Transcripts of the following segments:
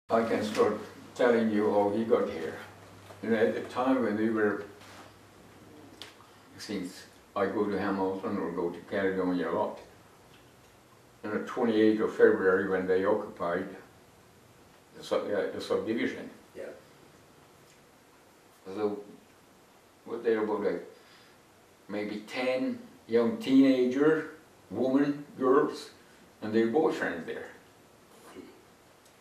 I can start telling you how he got here. You know, at the time when we were, since I go to Hamilton or go to Caledonia a lot, on the 28th of February when they occupied the subdivision. Yeah. So, were there about maybe 10 young teenager, women, girls, and their boyfriends there.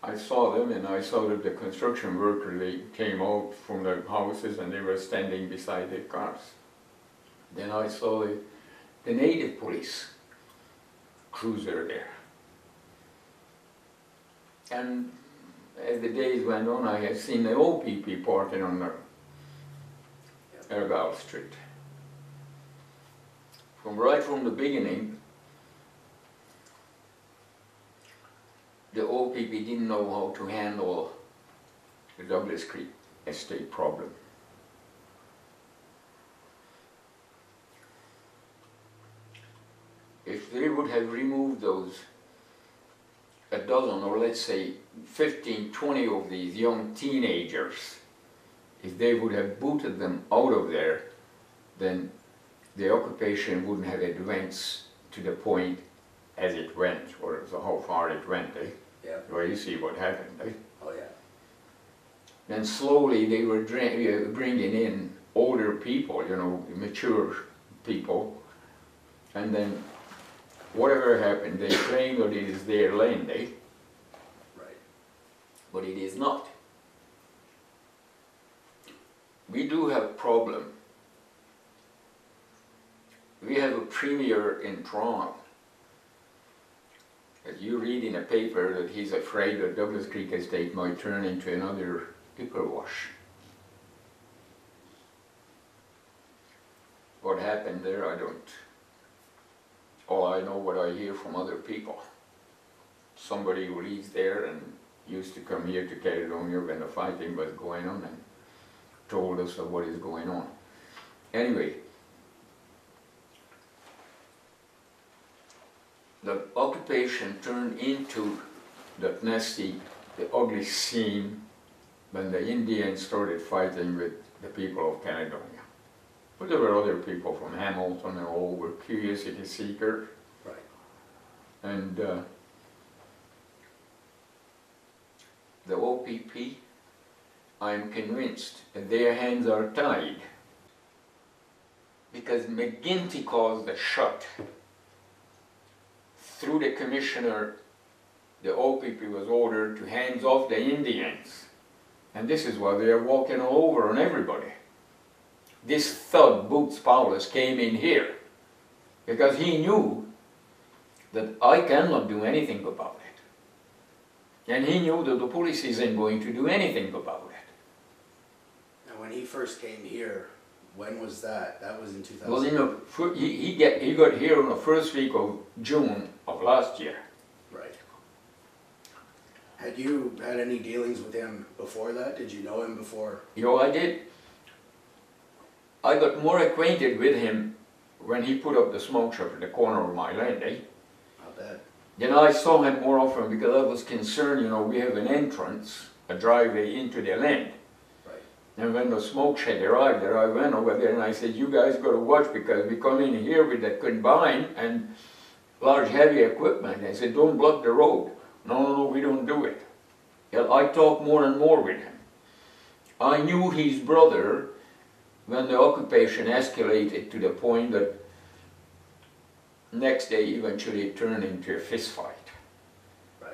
I saw them, and I saw that the construction workers, they came out from the houses and they were standing beside their cars. Then I saw the native police cruiser there. And as the days went on, I had seen the OPP parking on the Ergal Street. Right from the beginning, the OPP didn't know how to handle the Douglas Creek estate problem. If they would have removed those, a dozen, or let's say 15, 20 of these young teenagers, if they would have booted them out of there, then the occupation wouldn't have advanced to the point as it went, or so how far it went, eh? Yeah. Well, you see what happened, eh? Oh yeah. Then slowly they were bringing in older people, you know, mature people, and then whatever happened, they claim that it is their land, eh? Right. But it is not. We do have a problem. We have a premier in Toronto. As you read in a paper that he's afraid that Douglas Creek Estate might turn into another pickle wash. What happened there, I don't. All I know what I hear from other people. Somebody who lives there and used to come here to Caledonia when the fighting was going on and told us of what is going on. Anyway, the occupation turned into that nasty, the ugly scene when the Indians started fighting with the people of Caledonia. But there were other people from Hamilton and all were curiosity seekers. Right. And the OPP, I'm convinced that their hands are tied because McGuinty caused the shot. Through the commissioner, the OPP was ordered to hands off the Indians. And this is why they are walking all over on everybody. This thug, Boots Powless, came in here because he knew that I cannot do anything about it. And he knew that the police isn't going to do anything about it. Now when he first came here, when was that? That was in 2000. Well, you know, he got here on the first week of June of last year. Right. Had you had any dealings with him before that? Did you know him before? You know, I did. I got more acquainted with him when he put up the smoke shop at the corner of my land, eh? Not bad. Then I saw him more often because I was concerned, you know, we have an entrance, a driveway into the land. Right. And when the smoke shed arrived there, I went over there and I said, you guys got to watch because we come in here with that combine and large heavy equipment. I said, don't block the road. No, we don't do it. I talked more and more with him. I knew his brother when the occupation escalated to the point that next day eventually it turned into a fist fight. Right.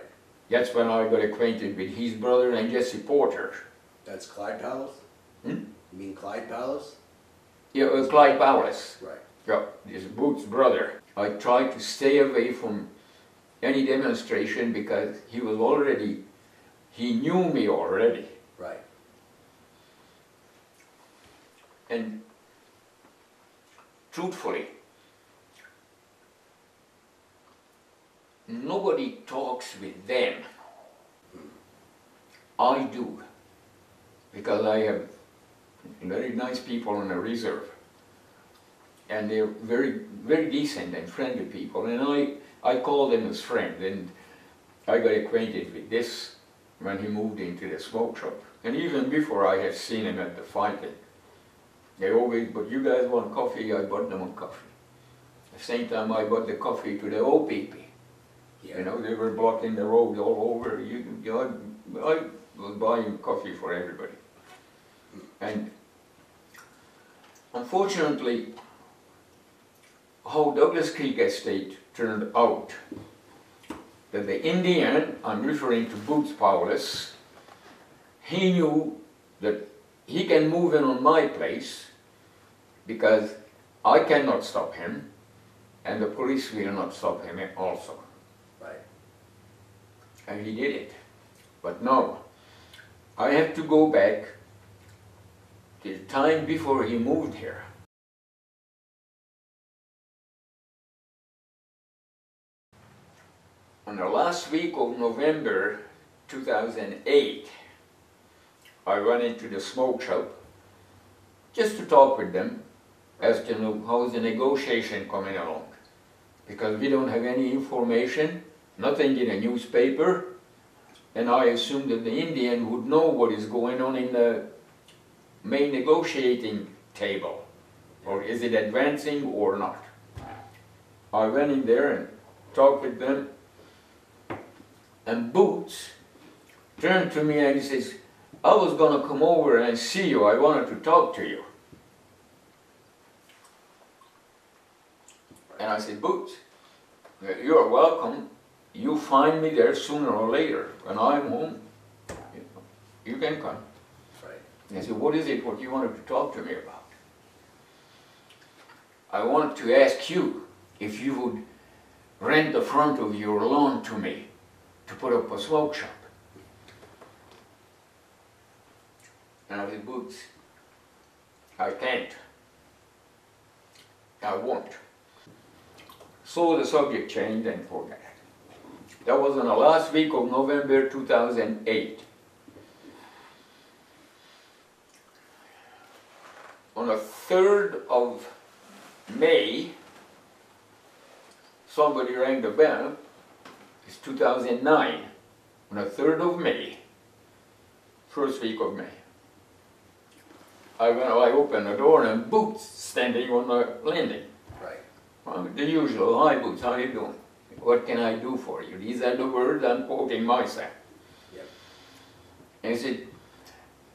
That's when I got acquainted with his brother and Jesse Porter. That's Clyde Powless? Hmm? You mean Clyde Powless? Yeah, it was Clyde Powless. Right. Yeah, his Boots' brother. I tried to stay away from any demonstration because he was already, he knew me already. Right. And truthfully, nobody talks with them. I do, because I have very nice people in the reserve. And they're very, very decent and friendly people. And I call them as friends. And I got acquainted with this when he moved into the smoke shop. And even before I had seen him at the fighting, they always, but you guys want coffee, I bought them a coffee. At the same time I bought the coffee to the old people. Yeah. You know, they were blocking the road all over. I was buying coffee for everybody. And unfortunately, how Douglas Creek Estate turned out, that the Indian, I'm referring to Boots Powless, he knew that he can move in on my place because I cannot stop him and the police will not stop him also. Right. And he did it. But now, I have to go back to the time before he moved here. On the last week of November 2008, I went into the smoke shop just to talk with them as to know how's the negotiation coming along. Because we don't have any information, nothing in a newspaper, and I assumed that the Indian would know what is going on in the main negotiating table, or is it advancing or not. I went in there and talked with them, and Boots turned to me and he says, I was going to come over and see you, I wanted to talk to you. And I said, Boots, you're welcome, you find me there sooner or later. When I'm home, you can come. Right. And I said, what is it what you wanted to talk to me about? I want to ask you if you would rent the front of your lawn to me to put up a smoke shop. And I said, Boots, I can't. I won't. So the subject changed and forgot. That was in the last week of November 2008. On the 3rd of May, somebody rang the bell. It's 2009. On the 3rd of May, first week of May. I opened the door and Boots standing on the landing. Right. Well, the usual, hi Boots, how you doing? What can I do for you? These are the words I'm quoting myself. Yep. And he said,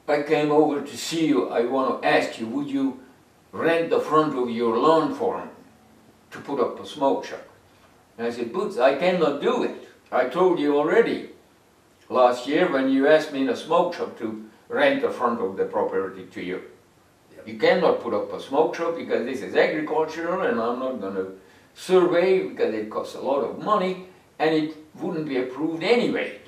I came over to see you, I want to ask you, would you rent the front of your lawn for me to put up a smoke shop? And I said, Boots, I cannot do it. I told you already last year when you asked me in a smoke shop to rent the front of the property to you. Yep. You cannot put up a smoke shop because this is agricultural and I'm not going to survey because it costs a lot of money and it wouldn't be approved anyway.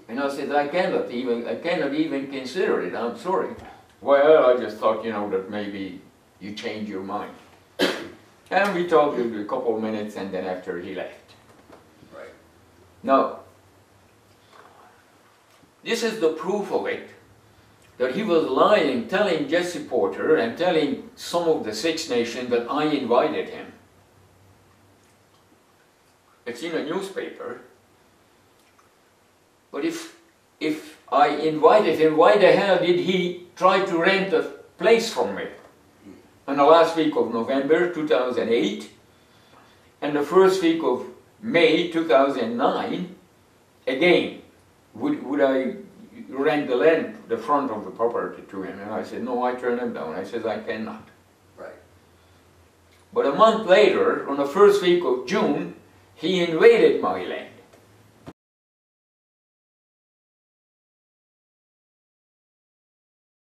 And I said, I cannot even consider it, I'm sorry. Well, I just thought, you know, that maybe you change your mind. And we talked a couple of minutes and then after he left. Right. Now, this is the proof of it, that he was lying, telling Jesse Porter and telling some of the Six Nations that I invited him. It's in a newspaper. But if I invited him, why the hell did he try to rent a place from me? In the last week of November 2008 and the first week of May 2009, again, would I rent the land, the front of the property to him? And I said, no, I turned him down. I said, I cannot. Right. But a month later, on the first week of June, he invaded my land.